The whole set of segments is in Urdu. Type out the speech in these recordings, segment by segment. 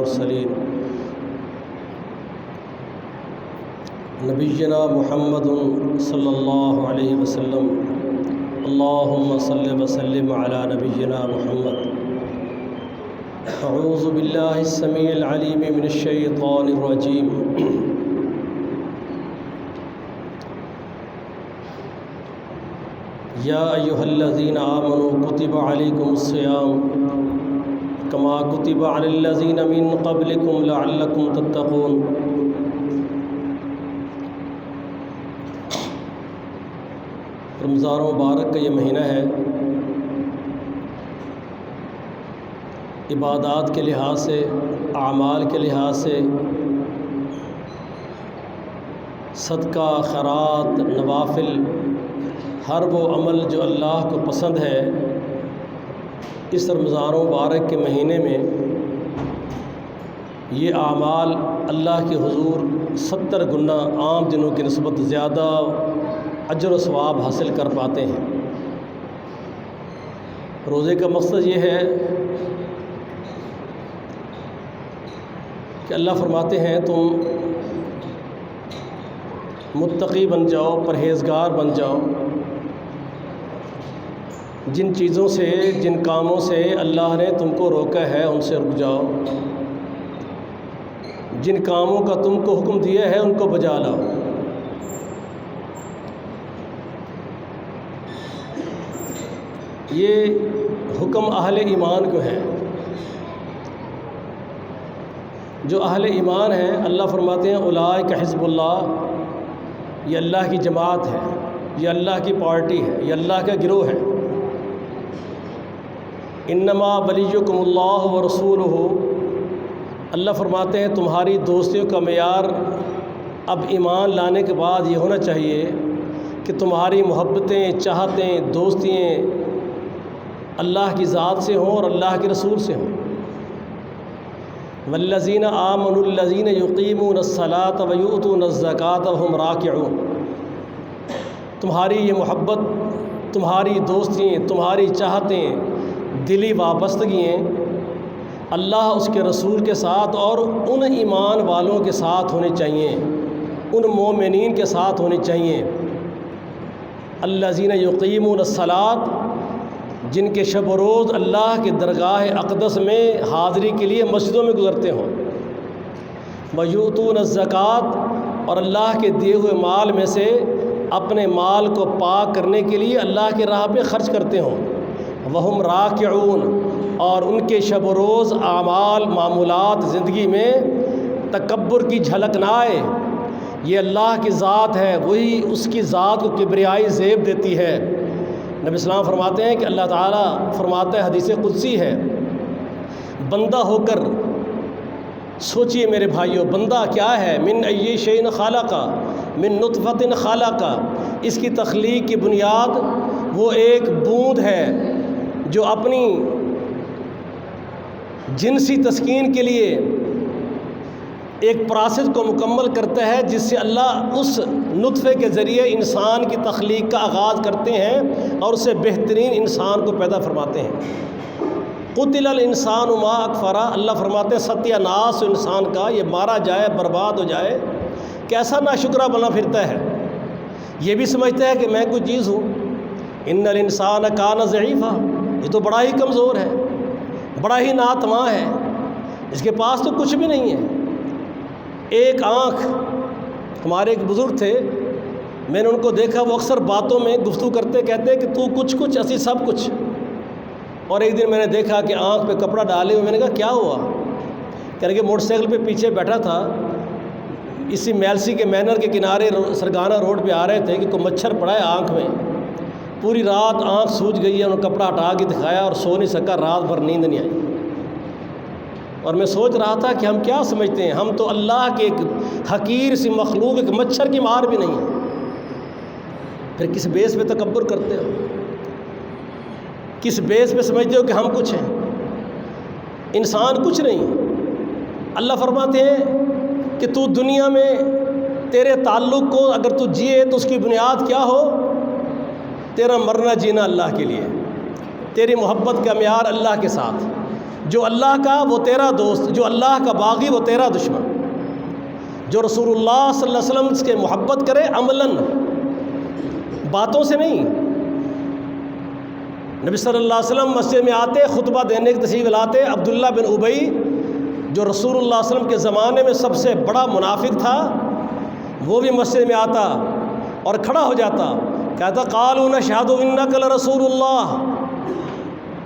المرسلين نبينا محمد صلی اللہ علیہ وسلم اللہم صل وسلم علی نبینا محمد اعوذ باللہ السمیع العلیم من الشیطان الرجیم یا ایہا الذین آمنوا کتب علیکم الصیام کما کتب علی الذین من قبلکم لعلکم تتقون۔ رمضان مبارک کا یہ مہینہ ہے، عبادات کے لحاظ سے، اعمال کے لحاظ سے، صدقہ، خیرات، نوافل، ہر وہ عمل جو اللہ کو پسند ہے، اس رمضان مبارک کے مہینے میں یہ اعمال اللہ کے حضور 70 گنا عام دنوں کی نسبت زیادہ اجر و ثواب حاصل کر پاتے ہیں۔ روزے کا مقصد یہ ہے کہ اللہ فرماتے ہیں تم متقی بن جاؤ، پرہیزگار بن جاؤ، جن چیزوں سے، جن کاموں سے اللہ نے تم کو روکا ہے ان سے رک جاؤ، جن کاموں کا تم کو حکم دیا ہے ان کو بجا لاؤ۔ یہ حکم اہل ایمان کو ہے۔ جو اہل ایمان ہیں، اللہ فرماتے ہیں اولئک حزب اللہ، یہ اللہ کی جماعت ہے، یہ اللہ کی پارٹی ہے، یہ اللہ کا گروہ ہے۔ انما ولیکم اللہ ورسولہ، اللہ فرماتے ہیں تمہاری دوستیوں کا معیار اب ایمان لانے کے بعد یہ ہونا چاہیے کہ تمہاری محبتیں، چاہتیں، دوستیاں اللہ کی ذات سے ہوں اور اللہ کے رسول سے ہوں۔ والذین آمنوا الذین یقیمون الصلاۃ ویؤتون الزکاۃ وہم راکعون۔ تمہاری یہ محبت، تمہاری دوستیاں، تمہاری چاہتیں، دلی وابستگیاں اللہ اس کے رسول کے ساتھ اور ان ایمان والوں کے ساتھ ہونی چاہیے، ان مومنین کے ساتھ ہونی چاہیے۔ الذین یقیمون الصلاۃ، جن کے شب و روز اللہ کے درگاہ اقدس میں حاضری کے لیے مسجدوں میں گزرتے ہوں۔ وَيُؤْتُونَ الزَّكَاةَ، اور اللہ کے دیے ہوئے مال میں سے اپنے مال کو پاک کرنے کے لیے اللہ کے راہ پہ خرچ کرتے ہوں۔ وَهُمْ رَاكِعُونَ، اور ان کے شب و روز اعمال، معمولات زندگی میں تکبر کی جھلک نہ آئے۔ یہ اللہ کی ذات ہے، وہی اس کی ذات کو کبریائی زیب دیتی ہے۔ نبی اسلام فرماتے ہیں کہ اللہ تعالیٰ فرماتا ہے، حدیث قدسی ہے، بندہ ہو کر سوچئے میرے بھائیو، بندہ کیا ہے؟ من ای شیء خلق، من نطفۃ خلق، اس کی تخلیق کی بنیاد وہ ایک بوند ہے جو اپنی جنسی تسکین کے لیے ایک پروسیس کو مکمل کرتا ہے، جس سے اللہ اس نطفے کے ذریعے انسان کی تخلیق کا آغاز کرتے ہیں اور اسے بہترین انسان کو پیدا فرماتے ہیں۔ قتل الانسان ما اکفرہ، اللہ فرماتے ہیں ستیہ ناس انسان کا، یہ مارا جائے، برباد ہو جائے۔ کیسا ناشکرہ بنا پھرتا ہے، یہ بھی سمجھتا ہے کہ میں کوئی چیز ہوں۔ ان الانسان کان ضعیفا، یہ تو بڑا ہی کمزور ہے، بڑا ہی ناتواں ہے، اس کے پاس تو کچھ بھی نہیں ہے۔ ایک آنکھ، ہمارے ایک بزرگ تھے، میں نے ان کو دیکھا، وہ اکثر باتوں میں گفتگو کرتے کہتے کہ تو کچھ کچھ اسی سب کچھ۔ اور ایک دن میں نے دیکھا کہ آنکھ پہ کپڑا ڈالے ہوئے، میں نے کہا کیا ہوا؟ کہنے کہ موٹر سائیکل پہ پیچھے بیٹھا تھا، اسی میلسی کے مینر کے کنارے سرگانہ روڈ پہ آ رہے تھے کہ کوئی مچھر پڑا ہے آنکھ میں، پوری رات آنکھ سوج گئی ہے، انہوں نے کپڑا ہٹا کے دکھایا اور سو نہیں سکا، رات بھر نیند نہیں آئی۔ اور میں سوچ رہا تھا کہ ہم کیا سمجھتے ہیں، ہم تو اللہ کے ایک حقیر سی مخلوق، ایک مچھر کی مار بھی نہیں ہے، پھر کس بیس پہ تکبر کرتے ہو؟ کس بیس پہ سمجھتے ہو کہ ہم کچھ ہیں؟ انسان کچھ نہیں۔ اللہ فرماتے ہیں کہ تو دنیا میں تیرے تعلق کو اگر تو جیے تو اس کی بنیاد کیا ہو؟ تیرا مرنا جینا اللہ کے لیے، تیری محبت کا معیار اللہ کے ساتھ، جو اللہ کا وہ تیرا دوست، جو اللہ کا باغی وہ تیرا دشمن، جو رسول اللہ صلی اللہ علیہ وسلم کے محبت کرے عملاً، باتوں سے نہیں۔ نبی صلی اللہ علیہ وسلم مسجد میں آتے، خطبہ دینے کی تشریف لاتے، عبداللہ بن ابی جو رسول اللہ صلی اللہ علیہ وسلم کے زمانے میں سب سے بڑا منافق تھا، وہ بھی مسجد میں آتا اور کھڑا ہو جاتا، کہتا قالوا نشہد انک لرسول اللہ،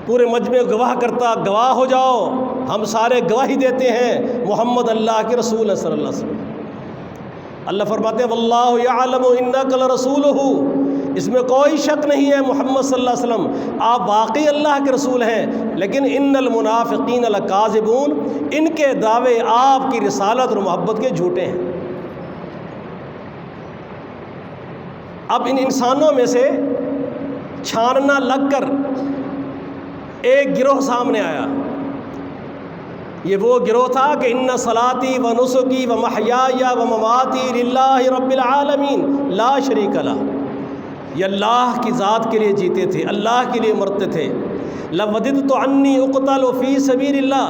پورے مجمع گواہ کرتا، گواہ ہو جاؤ، ہم سارے گواہی دیتے ہیں محمد اللہ کے رسول صلی اللہ علیہ وسلم۔ اللہ فرماتے ہیں واللہ یعلم انک لرسولہ، اس میں کوئی شک نہیں ہے محمد صلی اللہ علیہ وسلم آپ واقعی اللہ کے رسول ہیں، لیکن ان المنافقین لکاذبون، ان کے دعوے آپ کی رسالت اور محبت کے جھوٹے ہیں۔ اب ان انسانوں میں سے چھاننا لگ کر ایک گروہ سامنے آیا، یہ وہ گروہ تھا کہ ان صلاتی و نسکی و محیای و مماتی للہ رب العالمین لا شریک لہ، یہ اللہ کی ذات کے لیے جیتے تھے، اللہ کے لیے مرتے تھے۔ لوددت انی اقتل فی سبیل اللہ،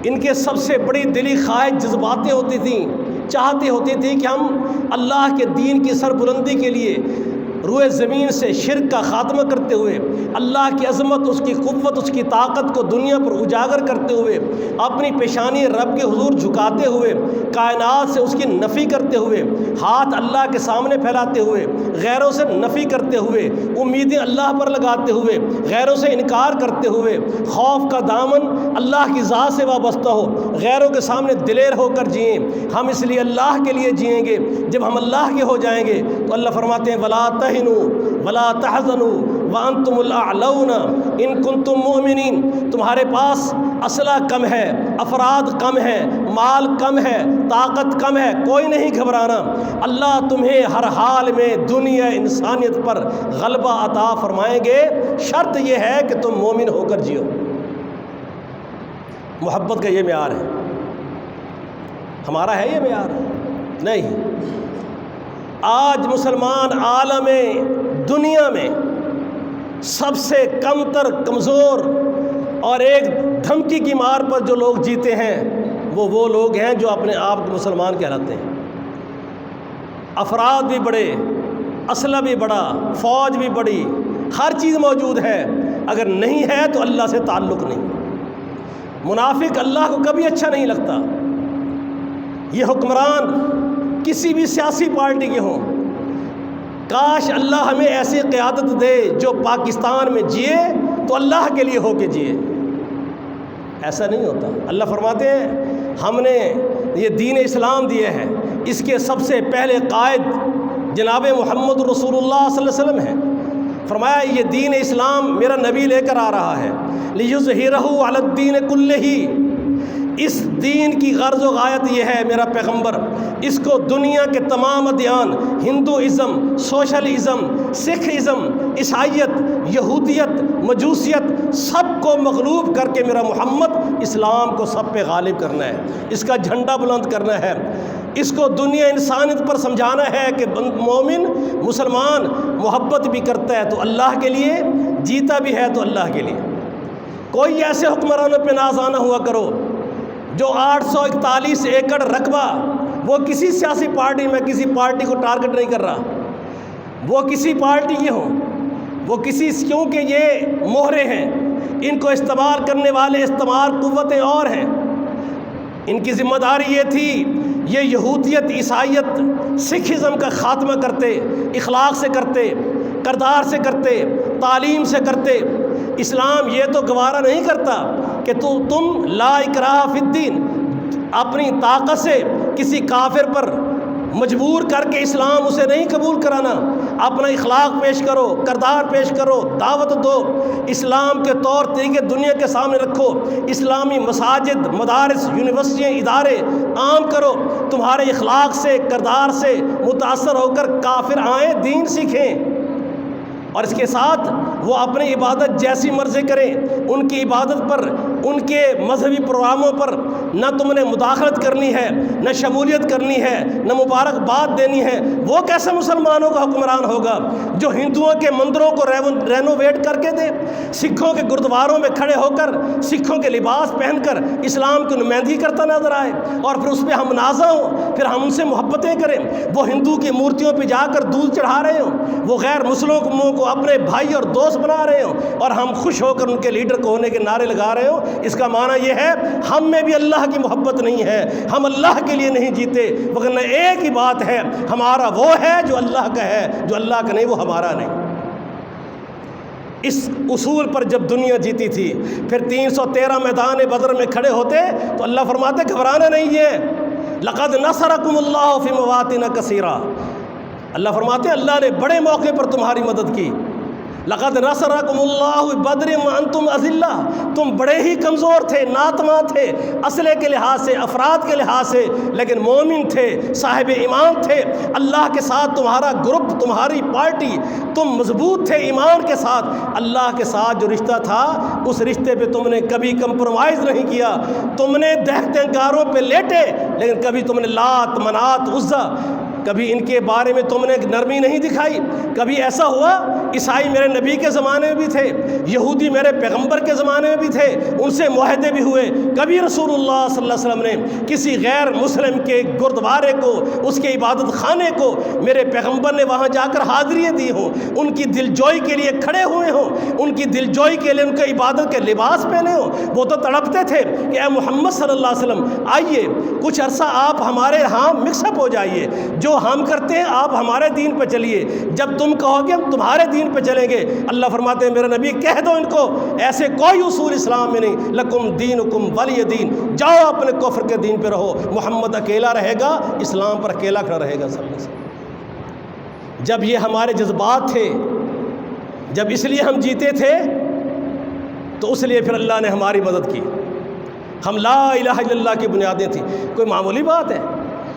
ان کے سب سے بڑی دلی خواہش جذباتیں ہوتی تھیں، چاہتے ہوتی تھی کہ ہم اللہ کے دین کی سربلندی کے لیے روئے زمین سے شرک کا خاتمہ کرتے ہوئے، اللہ کی عظمت، اس کی قوت، اس کی طاقت کو دنیا پر اجاگر کرتے ہوئے، اپنی پیشانی رب کے حضور جھکاتے ہوئے، کائنات سے اس کی نفی کرتے ہوئے، ہاتھ اللہ کے سامنے پھیلاتے ہوئے، غیروں سے نفی کرتے ہوئے، امیدیں اللہ پر لگاتے ہوئے، غیروں سے انکار کرتے ہوئے، خوف کا دامن اللہ کی ذات سے وابستہ ہو، غیروں کے سامنے دلیر ہو کر جئیں۔ ہم اس لیے اللہ کے لیے جئیں گے، جب ہم اللہ کے ہو جائیں گے تو اللہ فرماتے ہیں ولا تہنوا ولا تحزنوا وانتم الاعلون ان کنتم مؤمنین، تمہارے پاس اسلحہ کم ہے، افراد کم ہے، مال کم ہے، طاقت کم ہے، کوئی نہیں گھبرانا، اللہ تمہیں ہر حال میں دنیا انسانیت پر غلبہ عطا فرمائیں گے، شرط یہ ہے کہ تم مومن ہو کر جیو۔ محبت کا یہ معیار ہے، ہمارا ہے یہ معیار؟ نہیں۔ آج مسلمان عالم دنیا میں سب سے کم تر، کمزور اور ایک دھمکی کی مار پر جو لوگ جیتے ہیں وہ لوگ ہیں جو اپنے آپ کو مسلمان کہلاتے ہیں۔ افراد بھی بڑے، اسلحہ بھی بڑا، فوج بھی بڑی، ہر چیز موجود ہے، اگر نہیں ہے تو اللہ سے تعلق نہیں۔ منافق اللہ کو کبھی اچھا نہیں لگتا۔ یہ حکمران کسی بھی سیاسی پارٹی کے ہوں، کاش اللہ ہمیں ایسی قیادت دے جو پاکستان میں جیے تو اللہ کے لیے ہو کے جیے، ایسا نہیں ہوتا۔ اللہ فرماتے ہیں ہم نے یہ دین اسلام دیا ہے، اس کے سب سے پہلے قائد جناب محمد رسول اللہ صلی اللہ علیہ وسلم ہیں۔ فرمایا یہ دین اسلام میرا نبی لے کر آ رہا ہے، لِيُظْهِرَهُ عَلَى الدِّينِ كُلِّهِ، اس دین کی غرض و غایت یہ ہے، میرا پیغمبر اس کو دنیا کے تمام ادیان، ہندوازم، سوشلزم، سکھ ازم، عیسائیت، یہودیت، مجوسیت، سب کو مغلوب کر کے میرا محمد اسلام کو سب پہ غالب کرنا ہے، اس کا جھنڈا بلند کرنا ہے، اس کو دنیا انسانیت پر سمجھانا ہے کہ مومن مسلمان محبت بھی کرتا ہے تو اللہ کے لیے، جیتا بھی ہے تو اللہ کے لیے۔ کوئی ایسے حکمرانوں پہ نازانہ ہوا کرو جو 841 ایکڑ رقبہ، وہ کسی سیاسی پارٹی میں کسی پارٹی کو ٹارگٹ نہیں کر رہا، وہ کسی پارٹی کے ہوں، وہ کسی، کیونکہ یہ مہرے ہیں، ان کو استعمال کرنے والے استعمال قوتیں اور ہیں، ان کی ذمہ داری یہ تھی یہ یہودیت، عیسائیت، سکھ ازم کا خاتمہ کرتے، اخلاق سے کرتے، کردار سے کرتے، تعلیم سے کرتے۔ اسلام یہ تو گوارا نہیں کرتا کہ تم لا اکراہ فی الدین، اپنی طاقت سے کسی کافر پر مجبور کر کے اسلام اسے نہیں قبول کرانا، اپنا اخلاق پیش کرو، کردار پیش کرو، دعوت دو، اسلام کے طور طریقے دنیا کے سامنے رکھو، اسلامی مساجد، مدارس، یونیورسٹیاں، ادارے عام کرو، تمہارے اخلاق سے، کردار سے متاثر ہو کر کافر آئیں، دین سیکھیں، اور اس کے ساتھ وہ اپنی عبادت جیسی مرضی کریں، ان کی عبادت پر، ان کے مذہبی پروگراموں پر نہ تم نے مداخلت کرنی ہے، نہ شمولیت کرنی ہے، نہ مبارکباد دینی ہے، وہ کیسے مسلمانوں کا حکمران ہوگا جو ہندوؤں کے مندروں کو رینوویٹ کر کے دے، سکھوں کے گردواروں میں کھڑے ہو کر، سکھوں کے لباس پہن کر اسلام کی نمائندگی کرتا نظر آئے اور پھر اس پہ ہم نازاں ہوں، پھر ہم ان سے محبتیں کریں، وہ ہندو کی مورتیوں پہ جا کر دودھ چڑھا رہے ہوں، وہ غیر مسلموں کو اپنے بھائی اور دوست بنا رہے ہوں اور ہم خوش ہو کر ان کے لیڈر کو ہونے کے نعرے لگا رہے ہوں، اس کا معنی یہ ہے ہم میں بھی اللہ کی محبت نہیں ہے، ہم اللہ کے لیے نہیں جیتے، وگرنہ ایک ہی بات ہے، ہمارا وہ ہے جو اللہ کا ہے، جو اللہ کا نہیں وہ ہمارا نہیں۔ اس اصول پر جب دنیا جیتی تھی، پھر 313 میدان بدر میں کھڑے ہوتے تو اللہ فرماتے گھبرانا نہیں ہے، لقد نصرکم اللہ فی مواطن کثیرہ، اللہ فرماتے ہیں اللہ نے بڑے موقع پر تمہاری مدد کی، لقد نصرکم اللہ بدر وانتم اذلہ، تم بڑے ہی کمزور تھے، ناتواں تھے، اسلحے کے لحاظ سے، افراد کے لحاظ سے، لیکن مومن تھے، صاحب ایمان تھے، اللہ کے ساتھ تمہارا گروپ، تمہاری پارٹی، تم مضبوط تھے ایمان کے ساتھ، اللہ کے ساتھ جو رشتہ تھا اس رشتے پہ تم نے کبھی کمپرومائز نہیں کیا، تم نے دہتے گاروں پہ لیٹے لیکن کبھی تم نے لات، منات، عزا، کبھی ان کے بارے میں تم نے نرمی نہیں دکھائی۔ کبھی ایسا ہوا عیسائی میرے نبی کے زمانے میں بھی تھے، یہودی میرے پیغمبر کے زمانے میں بھی تھے، ان سے معاہدے بھی ہوئے، کبھی رسول اللہ صلی اللہ علیہ وسلم نے کسی غیر مسلم کے گردوارے کو، اس کے عبادت خانے کو میرے پیغمبر نے وہاں جا کر حاضریاں دی ہوں، ان کی دل جوئی کے لیے کھڑے ہوئے ہوں، ان کی دل جوئی کے لیے ان کے عبادت کے لباس پہنے ہوں، وہ تو تڑپتے تھے کہ اے محمد صلی اللہ علیہ وسلم آئیے کچھ عرصہ آپ ہمارے ہاں مکس اپ ہو جائیے، جو ہم کرتے ہیں آپ ہمارے دین پہ چلیے، جب تم کہو گے ہم تمہارے دین پہ چلیں گے۔ اللہ فرماتے ہیں میرے نبی کہہ دو ان کو ایسے کوئی اصول اسلام میں نہیں، لکم دینکم ولی دین، جاؤ اپنے کفر کے دین پہ رہو، محمد اکیلا رہے گا، اسلام پر اکیلا کھڑا رہے گا صلی اللہ علیہ وسلم۔ جب یہ ہمارے جذبات تھے، جب اس لیے ہم جیتے تھے تو اس لیے پھر اللہ نے ہماری مدد کی، ہم لا الہ الا اللہ کی بنیادیں تھیں، کوئی معمولی بات ہے؟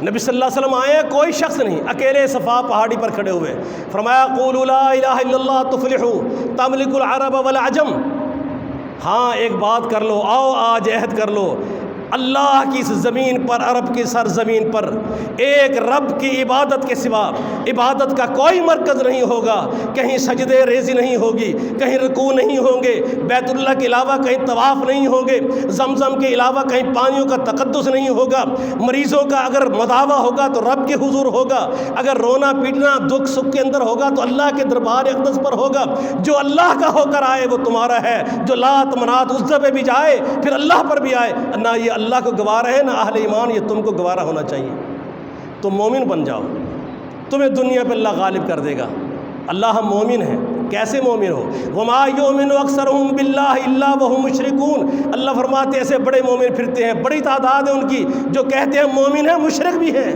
نبی صلی اللہ علیہ وسلم آئے ہیں، کوئی شخص نہیں، اکیلے صفا پہاڑی پر کھڑے ہوئے، فرمایا قولوا لا الہ الا اللہ تفلحوا تملک العرب والعجم، ہاں ایک بات کر لو، آؤ آج عہد کر لو، اللہ کی اس زمین پر، عرب کی سرزمین پر ایک رب کی عبادت کے سوا عبادت کا کوئی مرکز نہیں ہوگا، کہیں سجدے ریزی نہیں ہوگی، کہیں رکوع نہیں ہوں گے، بیت اللہ کے علاوہ کہیں طواف نہیں ہوں گے، زمزم کے علاوہ کہیں پانیوں کا تقدس نہیں ہوگا، مریضوں کا اگر مداوع ہوگا تو رب کے حضور ہوگا، اگر رونا پیٹنا دکھ سکھ کے اندر ہوگا تو اللہ کے دربار اقدس پر ہوگا، جو اللہ کا ہو کر آئے وہ تمہارا ہے، جو لات منات عزا پہ بھی جائے پھر اللہ پر بھی آئے، نہ یہ اللہ کو گوارا ہے نہ اہل ایمان، یہ تم کو گوارا ہونا چاہیے، تم مومن بن جاؤ، تمہیں دنیا پہ اللہ غالب کر دے گا۔ اللہ ہم مومن ہیں، کیسے مومن ہو؟ وَمَا يُؤْمِنُ أَكْثَرُهُمْ بِاللَّهِ إِلَّا وَهُمْ مُشْرِكُونَ، اللہ فرماتے ہیں ایسے بڑے مومن پھرتے ہیں، بڑی تعداد ہے ان کی جو کہتے ہیں مومن ہیں مشرک بھی ہیں،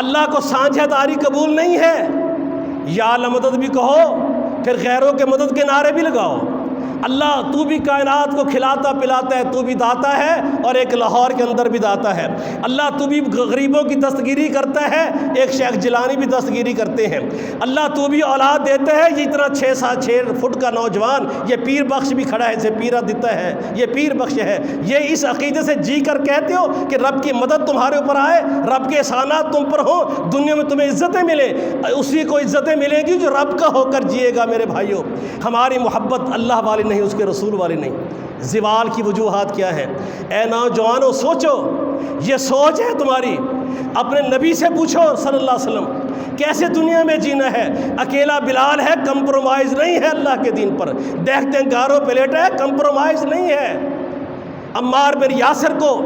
اللہ کو سانجھہ داری قبول نہیں ہے، یا اللہ مدد بھی کہو پھر غیروں کے مدد کے نعرے بھی لگاؤ، اللہ تو بھی کائنات کو کھلاتا پلاتا ہے، تو بھی داتا ہے اور ایک لاہور کے اندر بھی داتا ہے، اللہ تو بھی غریبوں کی دستگیری کرتا ہے، ایک شیخ جیلانی بھی دستگیری کرتے ہیں، اللہ تو بھی اولاد دیتا ہے، یہ اتنا 6 فٹ کا نوجوان یہ پیر بخش بھی کھڑا ہے، اسے پیرا دیتا ہے، یہ پیر بخش ہے، یہ اس عقیدے سے جی کر کہتے ہو کہ رب کی مدد تمہارے اوپر آئے، رب کے احسانات تم پر ہوں، دنیا میں تمہیں عزتیں ملیں، اسی کو عزتیں ملیں گی جو رب کا ہو کر جیے گا۔ میرے بھائیوں، ہماری محبت اللہ والی نہیں، اس کے رسول والی نہیں۔ زوال کی وجوہات کیا ہیں؟ اے نوجوانوں سوچو، یہ سوچ ہے تمہاری، اپنے نبی سے پوچھو صلی اللہ علیہ وسلم کیسے دنیا میں جینا ہے۔ اکیلا بلال ہے، کمپرومائز نہیں ہے اللہ کے دین پر، دیکھتے ہیں گاروں پہ لیٹا ہے، کمپرومائز نہیں ہے۔ عمار بن یاسر کو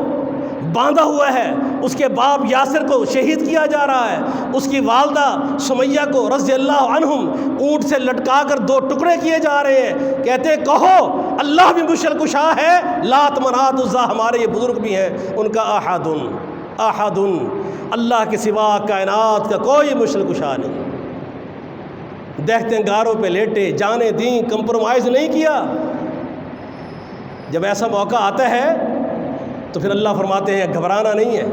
باندھا ہوا ہے، اس کے باپ یاسر کو شہید کیا جا رہا ہے، اس کی والدہ سمیہ کو رضی اللہ عنہم اونٹ سے لٹکا کر 2 ٹکڑے کیے جا رہے ہیں، کہتے کہو اللہ بھی مشکل کشا ہے، لات منات عزا ہمارے یہ بزرگ بھی ہیں، ان کا احد احد، اللہ کے سوا کائنات کا کوئی مشکل کشا نہیں۔ دیکھتے گاروں پہ لیٹے، جانے دیں، کمپرومائز نہیں کیا۔ جب ایسا موقع آتا ہے تو پھر اللہ فرماتے ہیں گھبرانا نہیں ہے،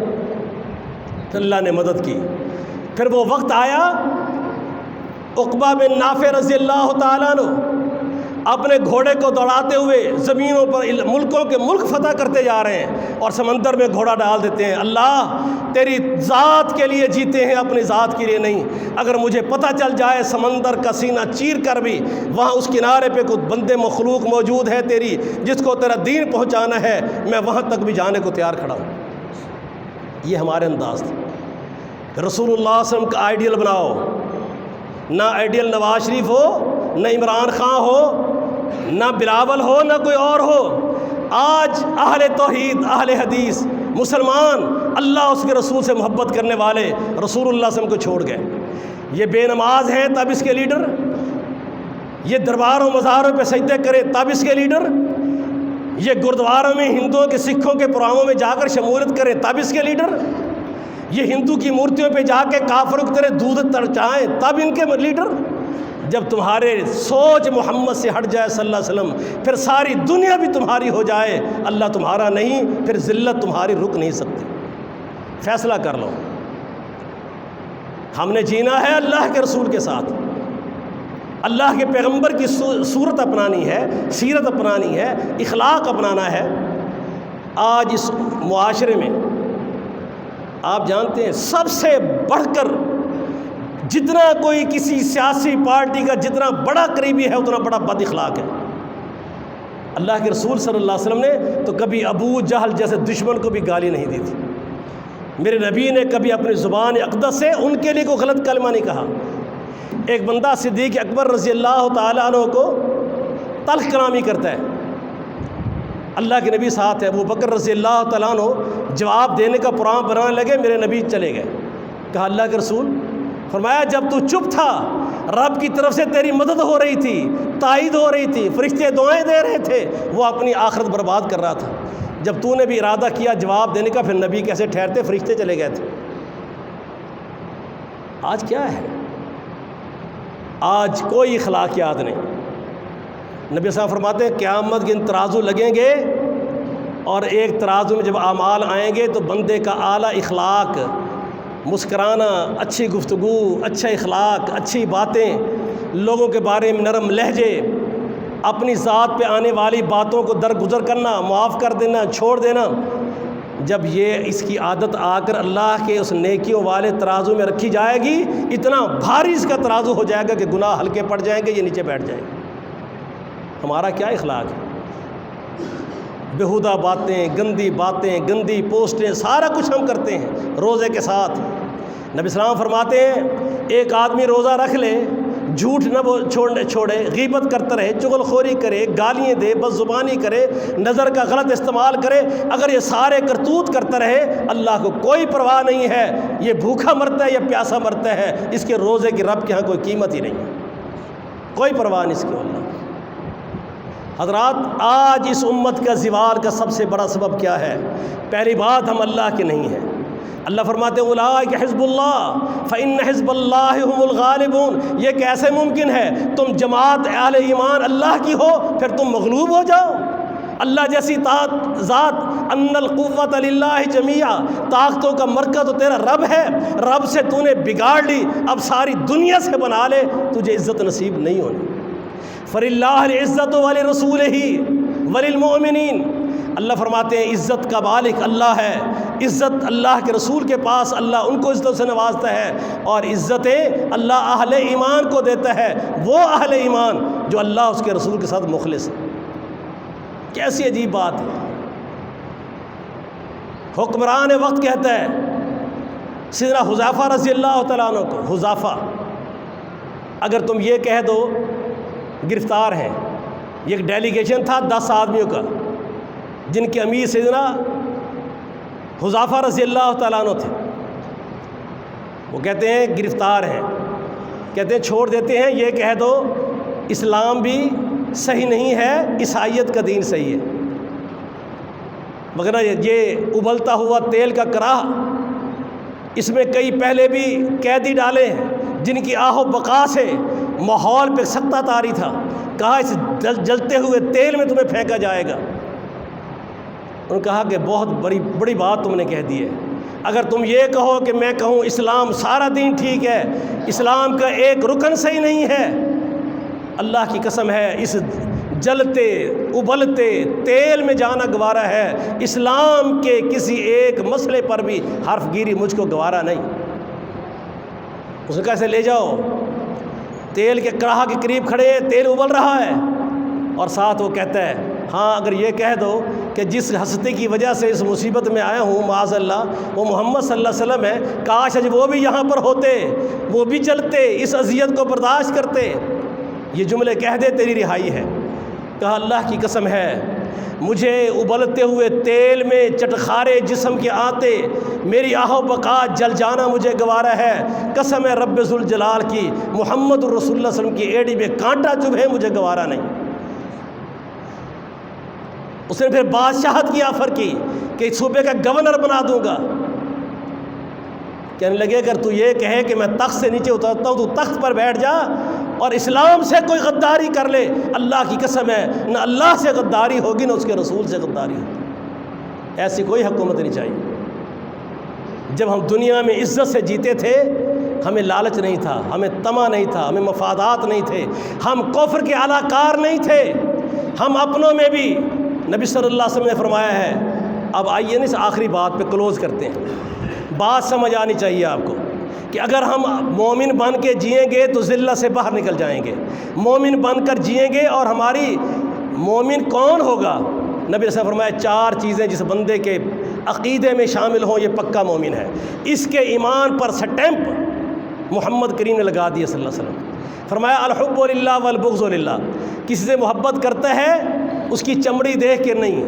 پھر اللہ نے مدد کی۔ پھر وہ وقت آیا عقبہ بن نافع رضی اللہ تعالیٰ عنہ اپنے گھوڑے کو دوڑاتے ہوئے زمینوں پر ملکوں کے ملک فتح کرتے جا رہے ہیں اور سمندر میں گھوڑا ڈال دیتے ہیں۔ اللہ تیری ذات کے لیے جیتے ہیں، اپنی ذات کے لیے نہیں۔ اگر مجھے پتہ چل جائے سمندر کا سینہ چیر کر بھی وہاں اس کنارے پہ کوئی بندے مخلوق موجود ہے تیری، جس کو تیرا دین پہنچانا ہے، میں وہاں تک بھی جانے کو تیار کھڑا ہوں۔ یہ ہمارے انداز تھا۔ رسول اللہ صلی اللہ علیہ وسلم کا آئیڈیل بناؤ، نہ آئیڈیل نواز شریف ہو، نہ عمران خان ہو، نہ بلاول ہو، نہ کوئی اور ہو۔ آج اہل توحید، اہل حدیث، مسلمان، اللہ اس کے رسول سے محبت کرنے والے رسول اللہ صلی اللہ علیہ وسلم کو چھوڑ گئے۔ یہ بے نماز ہیں تب اس کے لیڈر، یہ درباروں مزاروں پہ سجدے کرے تب اس کے لیڈر، یہ گردواروں میں ہندوؤں کے سکھوں کے پروگراموں میں جا کر شمولیت کریں تب اس کے لیڈر، یہ ہندو کی مورتیوں پہ جا کے کافروں کی طرح دودھ تڑچائیں تب ان کے لیڈر۔ جب تمہارے سوچ محمد سے ہٹ جائے صلی اللہ علیہ وسلم، پھر ساری دنیا بھی تمہاری ہو جائے، اللہ تمہارا نہیں، پھر ذلت تمہاری رک نہیں سکتی۔ فیصلہ کر لو، ہم نے جینا ہے اللہ کے رسول کے ساتھ، اللہ کے پیغمبر کی صورت اپنانی ہے، سیرت اپنانی ہے، اخلاق اپنانا ہے۔ آج اس معاشرے میں آپ جانتے ہیں سب سے بڑھ کر جتنا کوئی کسی سیاسی پارٹی کا جتنا بڑا قریبی ہے اتنا بڑا بد اخلاق ہے۔ اللہ کے رسول صلی اللہ علیہ وسلم نے تو کبھی ابو جہل جیسے دشمن کو بھی گالی نہیں دی تھی۔ میرے نبی نے کبھی اپنی زبان اقدس سے ان کے لیے کوئی غلط کلمہ نہیں کہا۔ ایک بندہ صدیق اکبر رضی اللہ تعالیٰ عنہ کو تلخ کلامی کرتا ہے، اللہ کے نبی ساتھ ہے، ابو بکر رضی اللہ تعالیٰ عنہ جواب دینے کا پروگرام بنانے لگے، میرے نبی چلے گئے۔ کہا اللہ کے رسول، فرمایا جب تو چپ تھا رب کی طرف سے تیری مدد ہو رہی تھی، تائید ہو رہی تھی، فرشتے دعائیں دے رہے تھے، وہ اپنی آخرت برباد کر رہا تھا۔ جب تو نے بھی ارادہ کیا جواب دینے کا، پھر نبی کیسے ٹھہرتے، فرشتے چلے گئے تھے۔ آج کیا ہے؟ آج کوئی اخلاقیات نہیں۔ نبی صاحب فرماتے ہیں قیامت کے دن ترازو لگیں گے اور ایک ترازو میں جب اعمال آئیں گے تو بندے کا اعلیٰ اخلاق، مسکرانا، اچھی گفتگو، اچھا اخلاق، اچھی باتیں، لوگوں کے بارے میں نرم لہجے، اپنی ذات پہ آنے والی باتوں کو درگزر کرنا، معاف کر دینا، چھوڑ دینا، جب یہ اس کی عادت آ کر اللہ کے اس نیکیوں والے ترازو میں رکھی جائے گی، اتنا بھاری اس کا ترازو ہو جائے گا کہ گناہ ہلکے پڑ جائیں گے، یہ نیچے بیٹھ جائے گا۔ ہمارا کیا اخلاق ہے؟ بیہودہ باتیں، گندی باتیں، گندی پوسٹیں، سارا کچھ ہم کرتے ہیں روزے کے ساتھ۔ نبی اسلام فرماتے ہیں ایک آدمی روزہ رکھ لے، جھوٹ نہ چھوڑے، غیبت کرتا رہے، چغل خوری کرے، گالیاں دے، بد زبانی کرے، نظر کا غلط استعمال کرے، اگر یہ سارے کرتوت کرتا رہے، اللہ کو کوئی پرواہ نہیں ہے، یہ بھوکا مرتا ہے یا پیاسا مرتا ہے، اس کے روزے کی رب کے ہاں کوئی قیمت ہی نہیں ہے، کوئی پرواہ نہیں اس کے اللہ۔ حضرات، آج اس امت کا زوال کا سب سے بڑا سبب کیا ہے؟ پہلی بات، ہم اللہ کے نہیں ہیں۔ اللہ فرماتے ہیں اولئک حزب اللہ فإن حزب اللہ هم الغالبون۔ یہ کیسے ممکن ہے؟ تم جماعت اہل ایمان اللہ کی ہو پھر تم مغلوب ہو جاؤ؟ اللہ جیسی ذات، ان القوت للہ جمیعا، طاقتوں کا مرکز تو تیرا رب ہے، رب سے تو نے بگاڑ لی، اب ساری دنیا سے بنا لے، تجھے عزت نصیب نہیں ہونی۔ فَلِلَّهِ الْعِزَّةُ وَلِرَسُولِهِ وَلِلْمُؤْمِنِينَ۔ اللہ فرماتے ہیں عزت کا مالک اللہ ہے، عزت اللہ کے رسول کے پاس، اللہ ان کو عزت سے نوازتا ہے، اور عزتیں اللہ اہل ایمان کو دیتا ہے، وہ اہل ایمان جو اللہ اس کے رسول کے ساتھ مخلص ہے۔ کیسی عجیب بات ہے۔ حکمران وقت کہتا ہے سیدنا حذیفہ رضی اللہ تعالیٰ عنہ کو، حذیفہ اگر تم یہ کہہ دو گرفتار ہیں، یہ ایک ڈیلیگیشن تھا 10 آدمیوں کا جن کے امیر سیدنا حذیفہ رضی اللہ تعالیٰ عنہ تھے، وہ کہتے ہیں گرفتار ہیں، کہتے ہیں چھوڑ دیتے ہیں، یہ کہہ دو اسلام بھی صحیح نہیں ہے، عیسائیت کا دین صحیح ہے، مگر یہ ابلتا ہوا تیل کا کراہ، اس میں کئی پہلے بھی قیدی ڈالے ہیں جن کی آہ و بقا سے ماحول پہ سکتہ طاری تھا، کہا اس جلتے ہوئے تیل میں تمہیں پھینکا جائے گا۔ انہوں نے کہا کہ بہت بڑی بات تم نے کہہ دی ہے، اگر تم یہ کہو کہ میں کہوں اسلام سارا دین ٹھیک ہے، اسلام کا ایک رکن صحیح نہیں ہے، اللہ کی قسم ہے اس جلتے ابلتے تیل میں جانا گوارا ہے، اسلام کے کسی ایک مسئلے پر بھی حرف گیری مجھ کو گوارا نہیں۔ اس نے کیسے لے جاؤ، تیل کے کڑاہ کے قریب کھڑے، تیل ابل رہا ہے، اور ساتھ وہ کہتا ہے ہاں اگر یہ کہہ دو کہ جس ہستی کی وجہ سے اس مصیبت میں آیا ہوں معاذ اللہ وہ محمد صلی اللہ علیہ وسلم ہے، کاش اج وہ بھی یہاں پر ہوتے، وہ بھی چلتے، اس اذیت کو برداشت کرتے، یہ جملے کہہ دے تیری رہائی ہے۔ کہا اللہ کی قسم ہے مجھے ابلتے ہوئے تیل میں چٹخارے جسم کے آتے میری آہ و بقا جل جانا مجھے گوارا ہے، قسم ہے رب ذوالجلال کی محمد الرسول اللہ صلی اللہ علیہ وسلم کی ایڑی میں کانٹا چبھے مجھے گوارا نہیں۔ اس نے پھر بادشاہت کی آفر کی کہ صوبے کا گورنر بنا دوں گا۔ کہنے لگے اگر تو یہ کہے کہ میں تخت سے نیچے اترتا ہوں تو تخت پر بیٹھ جا اور اسلام سے کوئی غداری کر لے، اللہ کی قسم ہے نہ اللہ سے غداری ہوگی نہ اس کے رسول سے غداری ہوگی، ایسی کوئی حکومت نہیں چاہیے۔ جب ہم دنیا میں عزت سے جیتے تھے ہمیں لالچ نہیں تھا، ہمیں طمع نہیں تھا، ہمیں مفادات نہیں تھے، ہم کفر کے اعلی کار نہیں تھے، ہم اپنوں میں بھی نبی صلی اللہ علیہ وسلم نے فرمایا ہے۔ اب آئیے نا اس آخری بات پہ کلوز کرتے ہیں، بات سمجھ آنی چاہیے آپ کو کہ اگر ہم مومن بن کے جئیں گے تو ذلت سے باہر نکل جائیں گے، مومن بن کر جئیں گے، اور ہماری مومن کون ہوگا؟ نبی صلی اللہ علیہ وسلم نے فرمایا 4 چیزیں جس بندے کے عقیدے میں شامل ہوں یہ پکا مومن ہے، اس کے ایمان پر سٹیمپ محمد کریم نے لگا دیا صلی اللہ علیہ وسلم۔ فرمایا الحب للہ والبغض للہ، کسی سے محبت کرتا ہے اس کی چمڑی دیکھ کے نہیں،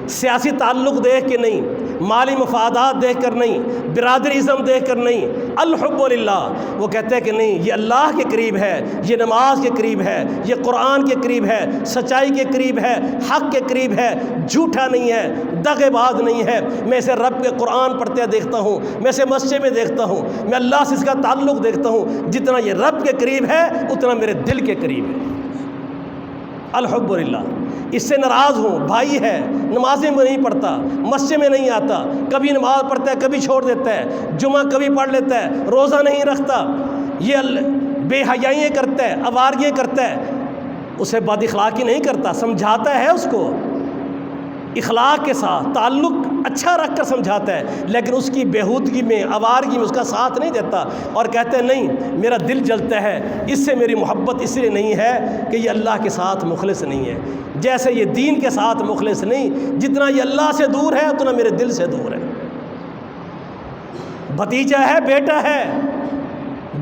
سیاسی تعلق دیکھ کے نہیں، مالی مفادات دیکھ کر نہیں، برادریزم دیکھ کر نہیں، الحب للہ، وہ کہتے ہیں کہ نہیں یہ اللہ کے قریب ہے، یہ نماز کے قریب ہے، یہ قرآن کے قریب ہے، سچائی کے قریب ہے، حق کے قریب ہے، جھوٹا نہیں ہے، دغے باز نہیں ہے، میں اسے رب کے قرآن پڑھتے دیکھتا ہوں، میں اسے مسجد میں دیکھتا ہوں، میں اللہ سے اس کا تعلق دیکھتا ہوں، جتنا یہ رب کے قریب ہے اتنا میرے دل کے قریب ہے۔ الحب للہ، اس سے ناراض ہوں، بھائی ہے، نمازیں میں نہیں پڑھتا، مسجد میں نہیں آتا، کبھی نماز پڑھتا ہے کبھی چھوڑ دیتا ہے، جمعہ کبھی پڑھ لیتا ہے، روزہ نہیں رکھتا، یہ بے حیائیاں کرتا ہے، آوارگیاں کرتا ہے، اسے بد اخلاقی نہیں کرتا، سمجھاتا ہے اس کو اخلاق کے ساتھ، تعلق اچھا رکھ کر سمجھاتا ہے، لیکن اس کی بےہودگی میں آوارگی میں اس کا ساتھ نہیں دیتا، اور کہتے ہیں نہیں میرا دل جلتا ہے، اس سے میری محبت اس لیے نہیں ہے کہ یہ اللہ کے ساتھ مخلص نہیں ہے، جیسے یہ دین کے ساتھ مخلص نہیں، جتنا یہ اللہ سے دور ہے اتنا میرے دل سے دور ہے۔ بھتیجا ہے، بیٹا ہے،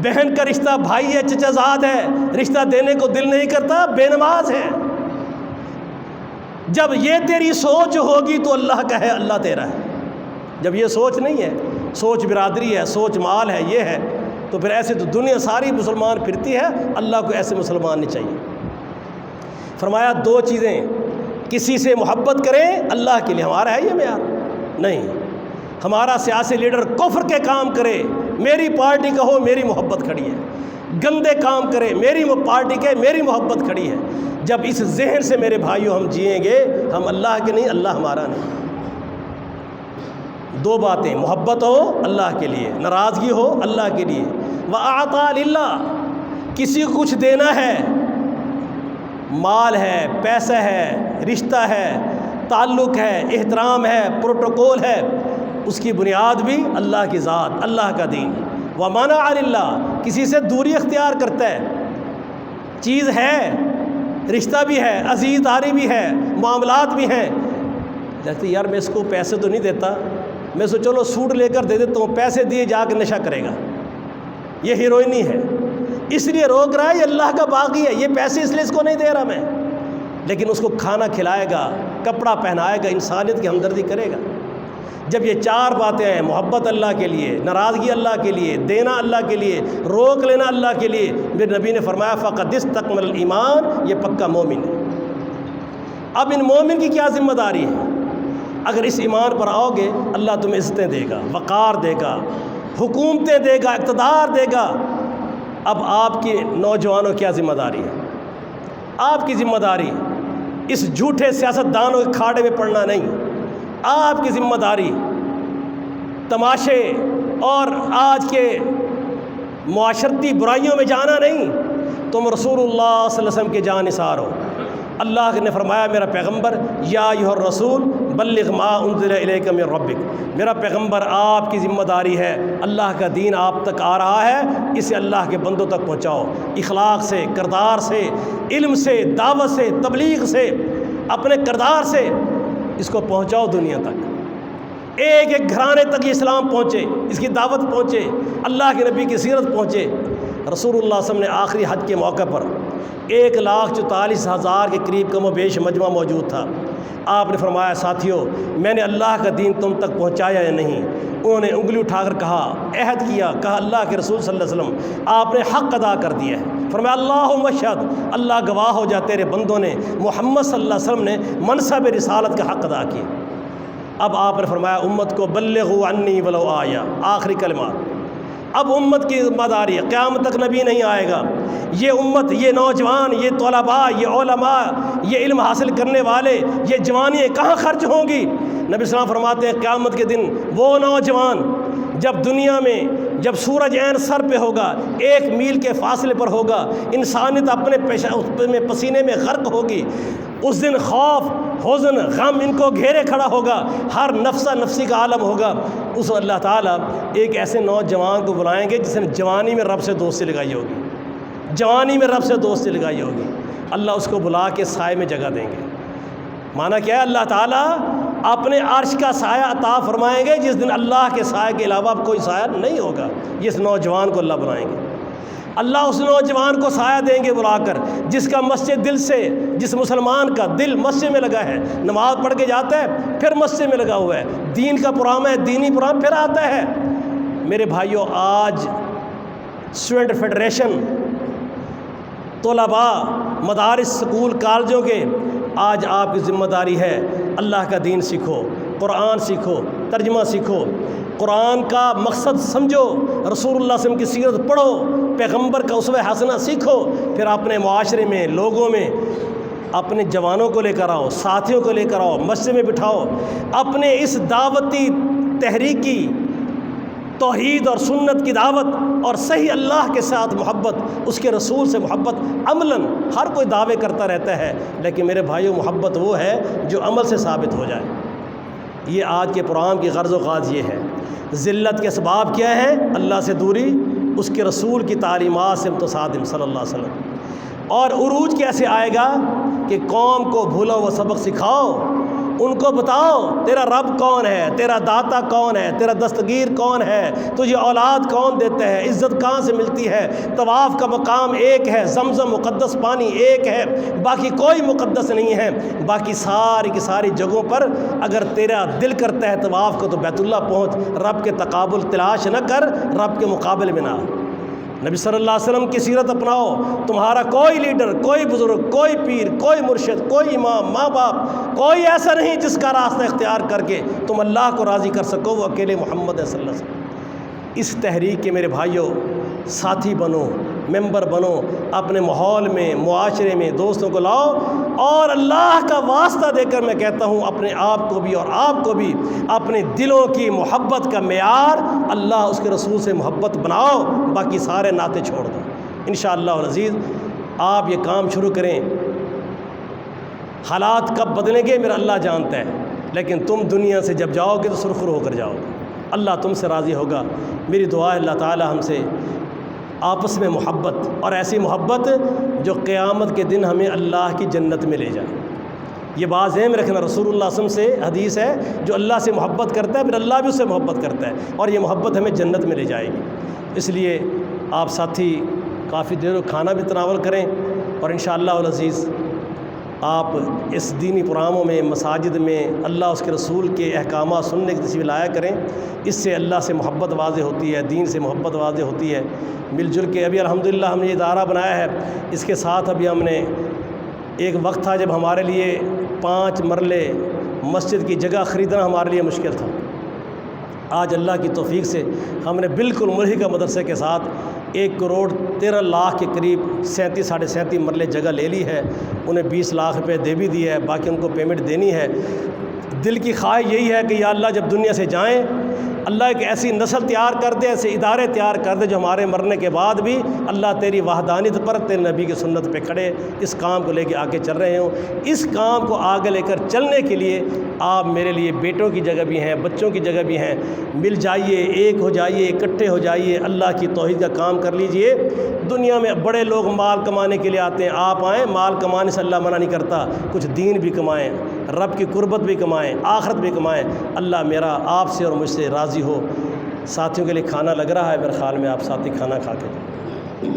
بہن کا رشتہ، بھائی ہے، چچا زاد ہے، رشتہ دینے کو دل نہیں کرتا، بے نماز ہے۔ جب یہ تیری سوچ ہوگی تو اللہ کا ہے، اللہ تیرا ہے۔ جب یہ سوچ نہیں ہے، سوچ برادری ہے، سوچ مال ہے، یہ ہے، تو پھر ایسے تو دنیا ساری مسلمان پھرتی ہے، اللہ کو ایسے مسلمان نہیں چاہیے۔ فرمایا 2 چیزیں، کسی سے محبت کریں اللہ کے لیے، ہمارا ہے یہ معیار نہیں، ہمارا سیاسی لیڈر کفر کے کام کرے میری پارٹی کا ہو میری محبت کھڑی ہے، گندے کام کرے میری پارٹی کے میری محبت کھڑی ہے۔ جب اس ذہن سے میرے بھائیوں ہم جئیں گے، ہم اللہ کے نہیں، اللہ ہمارا نہیں۔ 2 باتیں، محبت ہو اللہ کے لیے، ناراضگی ہو اللہ کے لیے، وَأَعْطَى لِلَّهِ، کسی کو کچھ دینا ہے، مال ہے، پیسہ ہے، رشتہ ہے، تعلق ہے، احترام ہے، پروٹوکول ہے، اس کی بنیاد بھی اللہ کی ذات، اللہ کا دین۔ وَمَنَعَ لِلَّهِ، کسی سے دوری اختیار کرتا ہے، چیز ہے، رشتہ بھی ہے، عزیز داری بھی ہے، معاملات بھی ہیں، کہتے یار میں اس کو پیسے تو نہیں دیتا، میں اس کو چلو سوٹ لے کر دے دیتا ہوں، پیسے دیے جا کے نشہ کرے گا، یہ ہیروئنی ہے، اس لیے روک رہا ہے، یہ اللہ کا باغی ہے، یہ پیسے اس لیے اس کو نہیں دے رہا میں، لیکن اس کو کھانا کھلائے گا، کپڑا پہنائے گا، انسانیت کی ہمدردی کرے گا۔ جب یہ 4 باتیں ہیں، محبت اللہ کے لیے، ناراضگی اللہ کے لیے، دینا اللہ کے لیے، روک لینا اللہ کے لیے، میرے نبی نے فرمایا فقد استکمل الایمان، یہ پکا مومن ہے۔ اب ان مومن کی کیا ذمہ داری ہے؟ اگر اس ایمان پر آؤ گے اللہ تمہیں عزتیں دے گا، وقار دے گا، حکومتیں دے گا، اقتدار دے گا۔ اب آپ کی نوجوانوں کیا ذمہ داری ہے؟ آپ کی ذمہ داری اس جھوٹے سیاستدانوں کے کھاڑے میں پڑنا نہیں، آپ کی ذمہ داری تماشے اور آج کے معاشرتی برائیوں میں جانا نہیں، تم رسول اللہ صلی اللہ علیہ وسلم کے جانثار ہو، اللہ نے فرمایا میرا پیغمبر یا ایھا الرسول بلغ ما انزل الیک من ربک، میرا پیغمبر آپ کی ذمہ داری ہے، اللہ کا دین آپ تک آ رہا ہے، اسے اللہ کے بندوں تک پہنچاؤ، اخلاق سے، کردار سے، علم سے، دعوت سے، تبلیغ سے، اپنے کردار سے اس کو پہنچاؤ دنیا تک، ایک ایک گھرانے تک یہ اسلام پہنچے، اس کی دعوت پہنچے، اللہ کے نبی کی سیرت پہنچے۔ رسول اللہ صلی اللہ علیہ وسلم نے آخری حج کے موقع پر 1,44,000 کے قریب کم و بیش مجمع موجود تھا۔ آپ نے فرمایا ساتھیو میں نے اللہ کا دین تم تک پہنچایا یا نہیں؟ انہوں نے انگلی اٹھا کر کہا، عہد کیا، کہا اللہ کے رسول صلی اللہ علیہ وسلم آپ نے حق ادا کر دیا ہے۔ فرمایا اللہم اشہد، اللہ گواہ ہو جا تیرے بندوں نے، محمد صلی اللہ علیہ وسلم نے منصب رسالت کا حق ادا کیا۔ اب آپ نے فرمایا امت کو بلغوا عنی ولو آیا، آخری کلمات۔ اب امت کی ذمہ داری ہے، قیامت تک نبی نہیں آئے گا، یہ امت، یہ نوجوان، یہ طلباء، یہ علماء، یہ علم حاصل کرنے والے، یہ جوانیاں کہاں خرچ ہوں گی؟ نبی صلی اللہ علیہ وسلم فرماتے ہیں قیامت کے دن وہ نوجوان جب دنیا میں جب سورج عین سر پہ ہوگا، 1 میل کے فاصلے پر ہوگا، انسانیت اپنے پسینے میں غرق ہوگی، اس دن خوف، حزن، غم ان کو گھیرے کھڑا ہوگا، ہر نفسہ نفسی کا عالم ہوگا۔ اس اللہ تعالیٰ ایک ایسے نوجوان کو بلائیں گے جس نے جوانی میں رب سے دوستی لگائی ہوگی، جوانی میں رب سے دوستی لگائی ہوگی، اللہ اس کو بلا کے سائے میں جگہ دیں گے۔ معنی کیا ہے؟ اللہ تعالیٰ اپنے عرش کا سایہ عطا فرمائیں گے جس دن اللہ کے سایہ کے علاوہ اب کوئی سایہ نہیں ہوگا، جس نوجوان کو اللہ بلائیں گے۔ اللہ اس نوجوان کو سایہ دیں گے بلا کر جس کا مسجد دل سے، جس مسلمان کا دل مسجد میں لگا ہے، نماز پڑھ کے جاتا ہے پھر مسجد میں لگا ہوا ہے، دین کا پروگرام ہے، دینی پروگرام پھر آتا ہے۔ میرے بھائیوں آج اسٹوڈنٹ فیڈریشن، طلباء، مدارس، سکول، کالجوں کے آج آپ کی ذمہ داری ہے اللہ کا دین سیکھو، قرآن سیکھو، ترجمہ سیکھو، قرآن کا مقصد سمجھو، رسول اللہ صلی اللہ علیہ وسلم کی سیرت پڑھو، پیغمبر کا اسوہ حسنہ سیکھو، پھر اپنے معاشرے میں، لوگوں میں اپنے جوانوں کو لے کر آؤ، ساتھیوں کو لے کر آؤ، مسجد میں بٹھاؤ، اپنے اس دعوتی تحریکی توحید اور سنت کی دعوت اور صحیح اللہ کے ساتھ محبت، اس کے رسول سے محبت، عملاً ہر کوئی دعوے کرتا رہتا ہے، لیکن میرے بھائیوں محبت وہ ہے جو عمل سے ثابت ہو جائے۔ یہ آج کے پروگرام کی غرض و غاز یہ ہے۔ ذلت کے اسباب کیا ہیں؟ اللہ سے دوری، اس کے رسول کی تعلیمات سے متصادم صلی اللہ علیہ وسلم۔ اور عروج کیسے آئے گا کہ قوم کو بھولا ہوا سبق سکھاؤ، ان کو بتاؤ تیرا رب کون ہے، تیرا داتا کون ہے، تیرا دستگیر کون ہے، تجھے اولاد کون دیتا ہے، عزت کہاں سے ملتی ہے، طواف کا مقام ایک ہے، زمزم مقدس پانی ایک ہے، باقی کوئی مقدس نہیں ہے، باقی ساری کی ساری جگہوں پر اگر تیرا دل کرتا ہے طواف کو تو بیت اللہ پہنچ، رب کے تقابل تلاش نہ کر، رب کے مقابلے میں نہ آ۔ نبی صلی اللہ علیہ وسلم کی سیرت اپناؤ، تمہارا کوئی لیڈر، کوئی بزرگ، کوئی پیر، کوئی مرشد، کوئی امام، ماں باپ، کوئی ایسا نہیں جس کا راستہ اختیار کر کے تم اللہ کو راضی کر سکو، وہ اکیلے محمد صلی اللہ علیہ وسلم۔ اس تحریک کے میرے بھائیوں ساتھی بنو، ممبر بنو، اپنے ماحول میں، معاشرے میں دوستوں کو لاؤ، اور اللہ کا واسطہ دے کر میں کہتا ہوں اپنے آپ کو بھی اور آپ کو بھی اپنے دلوں کی محبت کا معیار اللہ اس کے رسول سے محبت بناؤ، باقی سارے ناطے چھوڑ دو۔ انشاءاللہ العزیز آپ یہ کام شروع کریں، حالات کب بدلیں گے میرا اللہ جانتا ہے، لیکن تم دنیا سے جب جاؤ گے تو سرخرو ہو کر جاؤ گے، اللہ تم سے راضی ہوگا۔ میری دعا ہے اللہ تعالی ہم سے آپس میں محبت، اور ایسی محبت جو قیامت کے دن ہمیں اللہ کی جنت میں لے جائے۔ یہ بات ذہن میں رکھنا، رسول اللہ صلی اللہ علیہ وسلم سے حدیث ہے جو اللہ سے محبت کرتا ہے پھر اللہ بھی اس سے محبت کرتا ہے، اور یہ محبت ہمیں جنت میں لے جائے گی۔ اس لیے آپ ساتھی کافی دیر کھانا بھی تناول کریں، اور انشاءاللہ العزیز آپ اس دینی پروگراموں میں، مساجد میں اللہ اس کے رسول کے احکامات سننے کی تصویر لایا کریں، اس سے اللہ سے محبت واضح ہوتی ہے، دین سے محبت واضح ہوتی ہے۔ مل جل کے ابھی الحمدللہ ہم نے یہ ادارہ بنایا ہے، اس کے ساتھ ابھی ہم نے ایک وقت تھا جب ہمارے لیے 5 مرلے مسجد کی جگہ خریدنا ہمارے لیے مشکل تھا۔ آج اللہ کی توفیق سے ہم نے بالکل ملحقہ مدرسے کے ساتھ 1 کروڑ 13 لاکھ کے قریب 37 ساڑھے 37 مرلے جگہ لے لی ہے، انہیں 20 لاکھ روپے دے بھی دی ہے، باقی ان کو پیمنٹ دینی ہے۔ دل کی خواہش یہی ہے کہ یا اللہ جب دنیا سے جائیں اللہ ایک ایسی نسل تیار کر دے، ایسے ادارے تیار کر دے جو ہمارے مرنے کے بعد بھی اللہ تیری وحدانیت پر، تیرے نبی کی سنت پہ کھڑے اس کام کو لے کے آگے چل رہے ہوں۔ اس کام کو آگے لے کر چلنے کے لیے آپ میرے لیے بیٹوں کی جگہ بھی ہیں، بچوں کی جگہ بھی ہیں، مل جائیے، ایک ہو جائیے، اکٹھے ہو جائیے، اللہ کی توحید کا کام کر لیجئے۔ دنیا میں بڑے لوگ مال کمانے کے لیے آتے ہیں، آپ آئیں، مال کمانے سے اللہ منع نہیں کرتا، کچھ دین بھی کمائیں، رب کی قربت بھی کمائیں، آخرت بھی کمائیں۔ اللہ میرا آپ سے اور مجھ سے راضی ہو۔ ساتھیوں کے لیے کھانا لگ رہا ہے، میرے خیال میں آپ ساتھی کھانا کھا کے